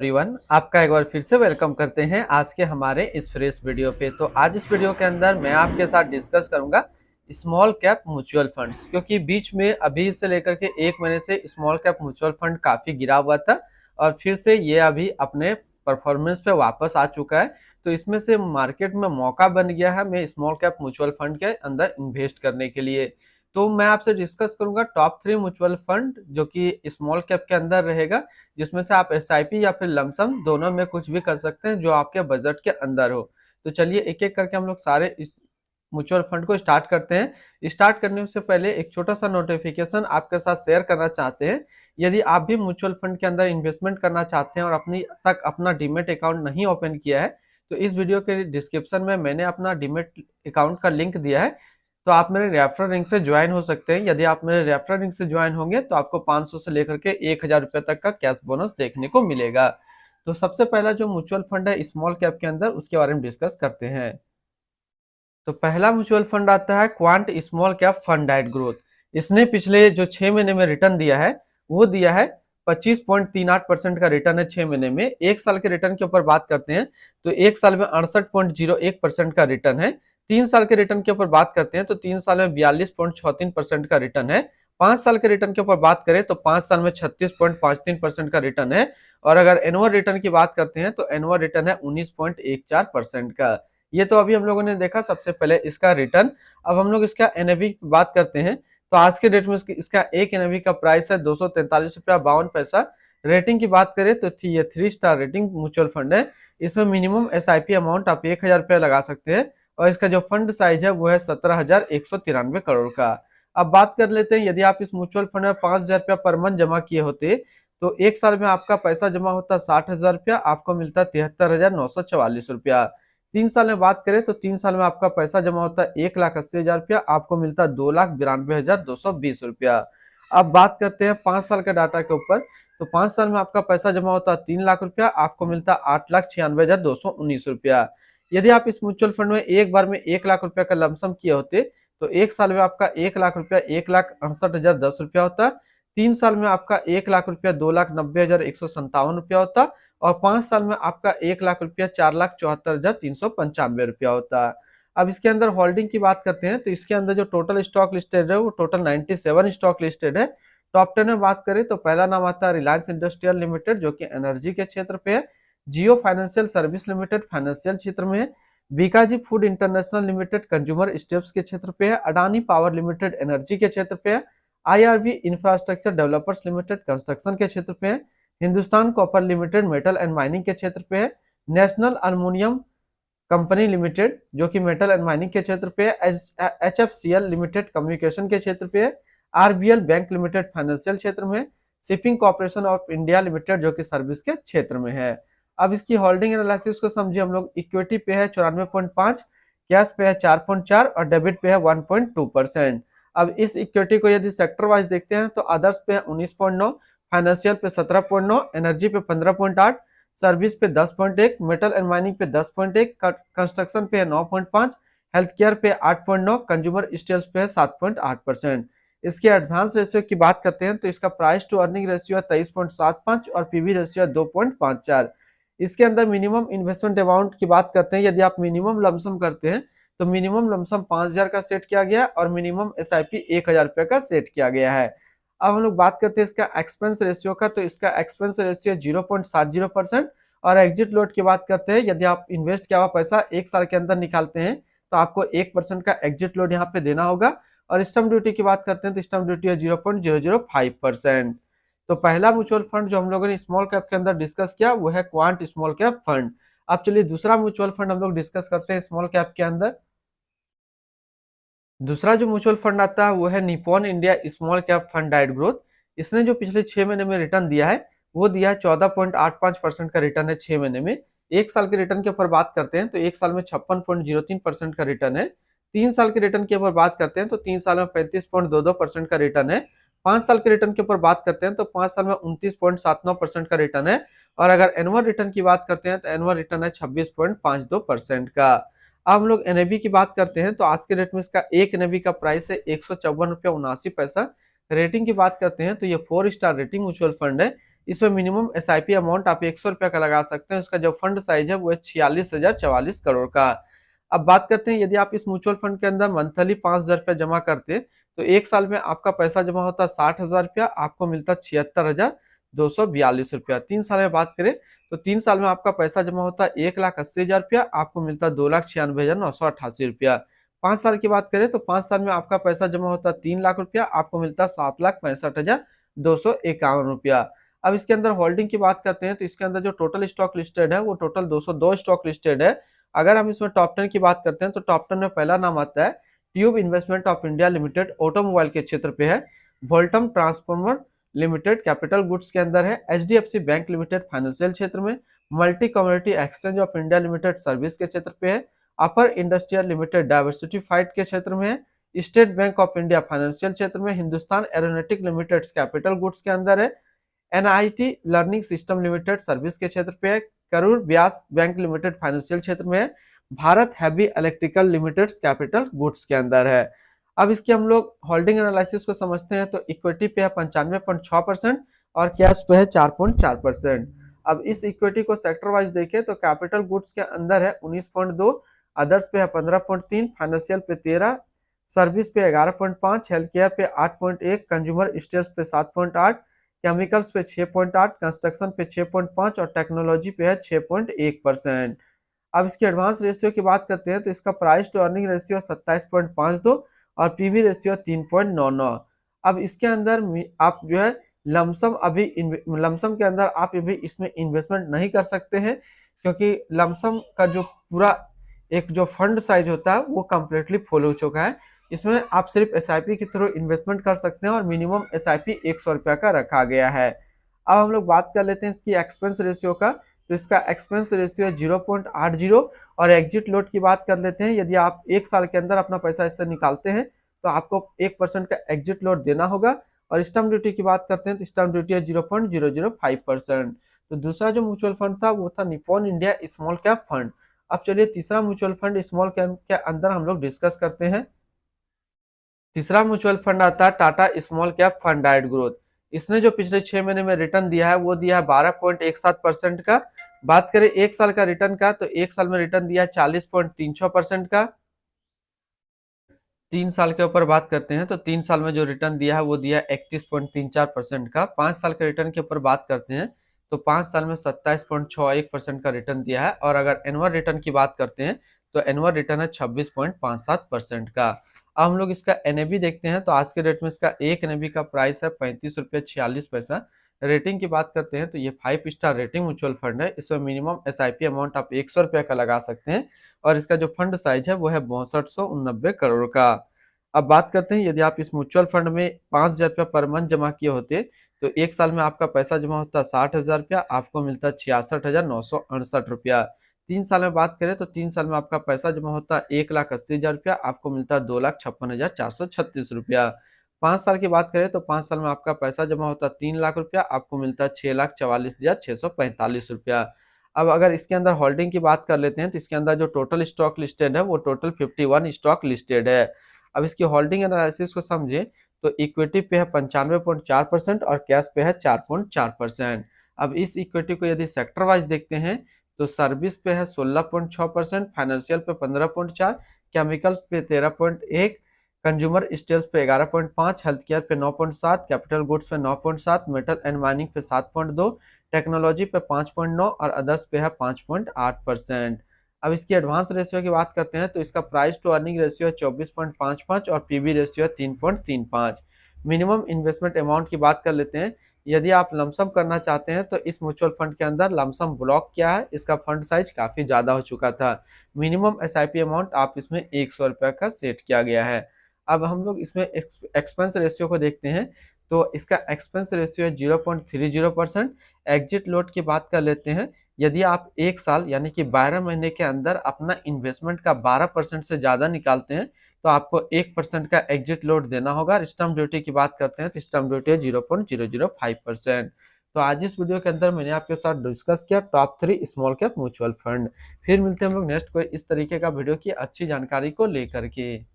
Everyone, आपका एक बार फिर से वेलकम करते हैं आज के हमारे इस फ्रेश वीडियो पे। तो आज इस वीडियो के अंदर मैं आपके साथ डिस्कस करूंगा स्मॉल कैप म्यूचुअल फंड्स, क्योंकि बीच में अभी से लेकर के एक महीने से स्मॉल कैप म्यूचुअल फंड काफी गिरा हुआ था और फिर से ये अभी अपने परफॉर्मेंस पे वापस आ चुका है। तो इसमें से मार्केट में मौका बन गया है मैं स्मॉल कैप म्यूचुअल फंड के अंदर इन्वेस्ट करने के लिए। तो मैं आपसे डिस्कस करूंगा टॉप 3 म्यूचुअल फंड जो कि स्मॉल कैप के अंदर रहेगा, जिसमें से आप एसआईपी या फिर लमसम दोनों में कुछ भी कर सकते हैं जो आपके बजट के अंदर हो। तो चलिए एक एक करके हम लोग सारे इस म्यूचुअल फंड को स्टार्ट करते हैं। स्टार्ट करने से पहले एक छोटा सा नोटिफिकेशन आपके साथ शेयर करना चाहते हैं। यदि आप भी म्यूचुअल फंड के अंदर इन्वेस्टमेंट करना चाहते हैं और अपना डीमेट अकाउंट नहीं ओपन किया है, तो इस वीडियो के डिस्क्रिप्शन में मैंने अपना डीमेट अकाउंट का लिंक दिया है। तो आप मेरे रेफरल लिंक से ज्वाइन हो सकते हैं। यदि आप मेरे रेफरल लिंक से ज्वाइन होंगे तो आपको 500 से लेकर के 1000 रुपए तक का कैश बोनस देखने को मिलेगा। तो सबसे पहला जो म्यूचुअल फंड है स्मॉल कैप के अंदर, उसके बारे में डिस्कस करते हैं। तो पहला म्यूचुअल फंड आता है quant small cap fund diet growth. इसने पिछले जो 6 महीने में रिटर्न दिया है वो दिया है 25.38% का रिटर्न है 6 महीने में। एक साल के रिटर्न के ऊपर बात करते हैं तो एक साल में 68.01% का रिटर्न है। 3 साल के रिटर्न के ऊपर बात करते हैं तो 3 साल में 42.34% का रिटर्न है। 5 साल के रिटर्न के ऊपर बात करें तो 5 साल में 36.53% का रिटर्न है। और अगर एनुअल रिटर्न की बात करते हैं तो एनुअल रिटर्न है 19.14% का। ये तो अभी हम लोगों ने देखा सबसे पहले इसका रिटर्न। अब हम लोग इसका एनएवी की बात करते हैं तो आज के डेट में इसका एक एनएवी का प्राइस है 243 रुपया 52 पैसा। रेटिंग की बात करें तो ये 3 स्टार रेटिंग म्यूचुअल फंड है। इसमें मिनिमम एसआईपी अमाउंट आप 1000 रुपया लगा सकते हैं और इसका जो फंड साइज है वो है 17,193 करोड़ का। अब बात कर लेते हैं, यदि आप इस म्यूचुअल फंड में 5000 रुपया पर मंथ जमा किए होते तो एक साल में आपका पैसा जमा होता 60,000 रुपया, आपको मिलता 73,944 रुपया। 3 साल में बात करें तो 3 साल में आपका पैसा जमा होता है 1,80,000 रुपया, आपको मिलता 2,92,220 रुपया। अब बात करते हैं 5 साल का डाटा के ऊपर। तो 5 साल में आपका पैसा जमा होता है 3 लाख रुपया, आपको मिलता 8,96,219 रुपया। यदि आप इस म्यूचुअल फंड में एक बार में 1 लाख रुपया का लमसम किए होते तो एक साल में आपका 1 लाख रुपया 1,68,010 रुपया होता। 3 साल में आपका 1 लाख रुपया 2,90,157 रुपया होता और 5 साल में आपका 1 लाख रुपया 4,74,395 रुपया होता है। अब इसके अंदर होल्डिंग की बात करते हैं तो इसके अंदर जो टोटल स्टॉक लिस्टेड है वो टोटल 97 स्टॉक लिस्टेड है। टॉप 10 में बात करें तो पहला नाम आता है रिलायंस इंडस्ट्रियल लिमिटेड जो कि एनर्जी के क्षेत्र पे है। जियो फाइनेंशियल सर्विस लिमिटेड फाइनेंशियल क्षेत्र में है। Bikaji food international limited consumer steps के क्षेत्र पे है। अडानी पावर लिमिटेड एनर्जी के क्षेत्र पे है। IRB infrastructure developers limited construction के क्षेत्र पे है। Hindustan copper limited metal and mining के क्षेत्र पे है। नेशनल अल्युमिनियम कंपनी लिमिटेड जो कि मेटल एंड माइनिंग के क्षेत्र पे है। एचएफसीएल लिमिटेड कम्युनिकेशन के क्षेत्र पे है। आरबीएल बैंक लिमिटेड फाइनेंशियल क्षेत्र में है। Shipping corporation of India limited जो कि सर्विस के क्षेत्र में है। अब इसकी होल्डिंग एनालिसिस को समझिए हम लोग। इक्विटी पे है 94.5, कैश पे है 4.4 और डेबिट पे है 1.2%। अब इस इक्विटी को यदि सेक्टर वाइज देखते हैं तो अदर्स पे है 19.9, फाइनेंशियल पे 17.9, एनर्जी पे 15.8, सर्विस पे 10.1, मेटल एंड माइनिंग पे 10.1, कंस्ट्रक्शन पे है 9.5, हेल्थ केयर पे 8.9, कंज्यूमर स्टेल्स पे है 7.8%। इसके एडवांस रेशियो की बात करते हैं तो इसका प्राइस टू अर्निंग रेशियो है 23.75 और पीवी रेशियो है 2.54। इसके अंदर मिनिमम इन्वेस्टमेंट अमाउंट की बात करते हैं, यदि आप मिनिमम लमसम करते हैं तो मिनिमम लमसम 5,000 का सेट किया गया और मिनिमम एसआईपी 1,000 रुपये का सेट किया गया है। अब हम लोग बात करते हैं इसका एक्सपेंस रेशियो का। तो इसका एक्सपेंस रेशियो 0.70% और एग्जिट लोड की बात करते हैं, यदि आप इन्वेस्ट किया हुआ पैसा एक साल के अंदर निकालते हैं तो आपको 1% का एग्जिट लोड यहाँ पे देना होगा। और स्टम्प ड्यूटी की बात करते हैं तो स्टम्प ड्यूटी है 0.005%। तो पहला म्यूचुअल फंड जो हम लोगों ने स्मॉल कैप के अंदर डिस्कस किया वो है क्वांट स्मॉल कैप फंड। अब चलिए दूसरा म्यूचुअल फंड हम लोग डिस्कस करते हैं स्मॉल कैप के अंदर। दूसरा जो म्यूचुअल फंड आता है वो है Nippon India small cap fund diet growth. इसने जो पिछले 6 महीने में रिटर्न दिया है वो दिया है 14.85% का रिटर्न है 6 महीने में। एक साल के रिटर्न के ऊपर बात करते हैं तो एक साल में 56.03% का रिटर्न है। 3 साल के रिटर्न के ऊपर बात करते हैं तो 3 साल में 35.22% का रिटर्न है। 5 साल के रिटर्न के ऊपर बात करते हैं तो 5 साल में 29.79% का रिटर्न है। और अगर एनुअल रिटर्न की बात करते हैं तो एनुअल रिटर्न है 26.52% का। अब हम लोग एनएबी की बात करते हैं तो आज के डेट में इसका एक एनएबी का प्राइस है 154 रुपया 79 पैसा। रेटिंग की बात करते हैं तो ये 4 स्टार रेटिंग म्यूचुअल फंड है। इसमें मिनिमम एसआईपी अमाउंट आप 100 रुपया का लगा सकते हैं। इसका जो फंड साइज है वो है 46,044 करोड़ का। अब बात करते हैं, यदि आप इस म्यूचुअल फंड के अंदर मंथली 5,000 रुपया जमा करते तो एक साल में आपका पैसा जमा होता 60,000 रुपया, आपको मिलता 76,242 रुपया। 3 साल में बात करें तो 3 साल में आपका पैसा जमा होता 1,80,000 रुपया, आपको मिलता 2,96,988 रुपया। 5 साल की बात करें तो 5 साल में आपका पैसा जमा होता 3 लाख रुपया, आपको मिलता 7,65,251 रुपया। अब इसके अंदर होल्डिंग की बात करते हैं तो इसके अंदर जो टोटल स्टॉक लिस्टेड है वो टोटल 202 स्टॉक लिस्टेड है। अगर हम इसमें टॉप 10 की बात करते हैं तो टॉप 10 में पहला नाम आता है tube investment of India limited, automobile के क्षेत्र पे है। वोल्टम ट्रांसफॉर्मर लिमिटेड कैपिटल गुड्स के अंदर है। एचडीएफसी बैंक लिमिटेड फाइनेंशियल क्षेत्र में। Multi community exchange of India limited service के क्षेत्र पे है। अपर इंडस्ट्रियल लिमिटेड डाइवर्सिफाइड के क्षेत्र में है। State bank of India financial क्षेत्र में। Hindustan aeronautic limited capital goods के अंदर है। NIT learning system limited service के क्षेत्र पे है। करूर व्यास बैंक लिमिटेड फाइनेंशियल क्षेत्र में है। Bharat heavy electrical limited capital goods के अंदर है। अब इसकी हम लोग होल्डिंग एनालिसिस को समझते हैं तो इक्विटी पे है 95.6% और कैश पे है 4.4%। अब इस इक्विटी को सेक्टर वाइज देखें तो कैपिटल गुड्स के अंदर है 19.2, अदर्स पे है 15.3, फाइनेंशियल पे 13, सर्विस पे 11.5, हेल्थ केयर पे 8.1, कंज्यूमर स्टेल्स पे 7.8, केमिकल्स पे 6.8, कंस्ट्रक्शन पे 6.5 और टेक्नोलॉजी पे है 6.1%। अब इसकी एडवांस रेशियो की बात करते हैं तो इसका प्राइस टू अर्निंग रेशियो 27.52 और पीवी रेशियो 3.99। अब इसके अंदर आप जो है लमसम लमसम के अंदर आप अभी इसमें इन्वेस्टमेंट नहीं कर सकते हैं, क्योंकि लमसम का जो पूरा एक जो फंड साइज होता है वो कम्प्लीटली फुल हो चुका है। इसमें आप सिर्फ एसआईपी के थ्रू इन्वेस्टमेंट कर सकते हैं और मिनिमम एसआईपी 100 रुपया का रखा गया है। अब हम लोग बात कर लेते हैं इसकी एक्सपेंस रेशियो का। तो इसका एक्सपेंस रेशियो है 0.80 और एग्जिट लोड की बात कर लेते हैं। यदि आप एक साल के अंदर अपना पैसा इससे निकालते हैं तो आपको 1% का एग्जिट लोड देना होगा। और स्टैम्प ड्यूटी की बात करते हैं तो स्टैम्प ड्यूटी है 0.005%। तो दूसरा जो म्यूचुअल फंड था वो था Nippon India small cap fund. अब चलिए तीसरा म्यूचुअल फंड स्मॉल कैप के अंदर हम लोग डिस्कस करते हैं। तीसरा म्यूचुअल फंड आता है Tata small cap fund diet growth. इसने जो पिछले 6 महीने में रिटर्न दिया है वो दिया है 12.17% का। बात करें एक साल का रिटर्न का तो एक साल में रिटर्न दिया है 40.36% का। 3 साल के ऊपर बात करते हैं तो 3 साल में जो रिटर्न दिया है वो दिया है 31.34% का। 5 साल के रिटर्न के ऊपर बात करते हैं तो 5 साल में 27.61% का रिटर्न दिया है। और अगर एनुअल रिटर्न की बात करते हैं तो एनुअल रिटर्न है 26.57% का। अब हम लोग इसका एनएबी देखते हैं तो आज के डेट में इसका एक एनएबी का प्राइस है 35 रुपये 46 पैसा। रेटिंग की बात करते हैं तो ये 5 स्टार रेटिंग म्यूचुअल फंड है। इसमें मिनिमम एसआईपी अमाउंट आप 100 रुपया का लगा सकते हैं और इसका जो फंड साइज है वो है 6289 करोड़ का। अब बात करते हैं, यदि आप इस म्यूचुअल फंड में 5,000 रुपया पर मंथ जमा किए होते तो एक साल में आपका पैसा जमा होता 60,000 रुपया, आपको मिलता 66,968 रुपया। 3 साल में बात करें तो 3 साल में आपका पैसा जमा होता 1,80,000 रुपया, आपको मिलता 2,56,436 रुपया। 5 साल की बात करें तो 5 साल में आपका पैसा जमा होता 3 लाख रुपया, आपको मिलता 6,44,645 रुपया। अब अगर इसके अंदर होल्डिंग की बात कर लेते हैं तो इसके अंदर जो टोटल स्टॉक लिस्टेड है वो टोटल 51 स्टॉक लिस्टेड है। अब इसकी होल्डिंग एनालिसिस को समझे तो इक्विटी पे है 95.4% और कैश पे है 4.4%। अब इस इक्विटी को यदि सेक्टर वाइज देखते हैं तो सर्विस पे है 16.6%, फाइनेंशियल पे 15.4, केमिकल्स पे 13.1, कंज्यूमर स्टेल्स पे 11.5, हेल्थ केयर पे 9.7, कैपिटल गुड्स पे 9.7, मेटल एंड माइनिंग पे 7.2, टेक्नोलॉजी पे 5.9 और अदर्स पे है 5.8%। अब इसकी एडवांस रेशियो की बात करते हैं तो इसका प्राइस टू अर्निंग रेशियो है 24.55 और पीबी रेशियो है 3.35। मिनिमम इन्वेस्टमेंट अमाउंट की बात कर लेते हैं। यदि आप लमसम करना चाहते हैं तो इस म्यूचुअल फंड के अंदर लमसम ब्लॉक क्या है, इसका फंड साइज काफी ज्यादा हो चुका था। मिनिमम एसआईपी अमाउंट आप इसमें 100 रुपया का सेट किया गया है। अब हम लोग इसमें एक्सपेंस रेशियो को देखते हैं तो इसका एक्सपेंस रेशियो है 0.30%। एग्जिट लोड की बात कर लेते हैं। यदि आप एक साल यानी कि 12 महीने के अंदर अपना इन्वेस्टमेंट का 12% से ज्यादा निकालते हैं तो आपको 1% का एग्जिट लोड देना होगा। स्टैम्प ड्यूटी की बात करते हैं तो स्टैम्प ड्यूटी है 0.005%। तो आज इस वीडियो के अंदर मैंने आपके साथ डिस्कस किया top 3 small cap mutual fund. फिर मिलते हैं हम लोग नेक्स्ट कोई इस तरीके का वीडियो की अच्छी जानकारी को लेकर के।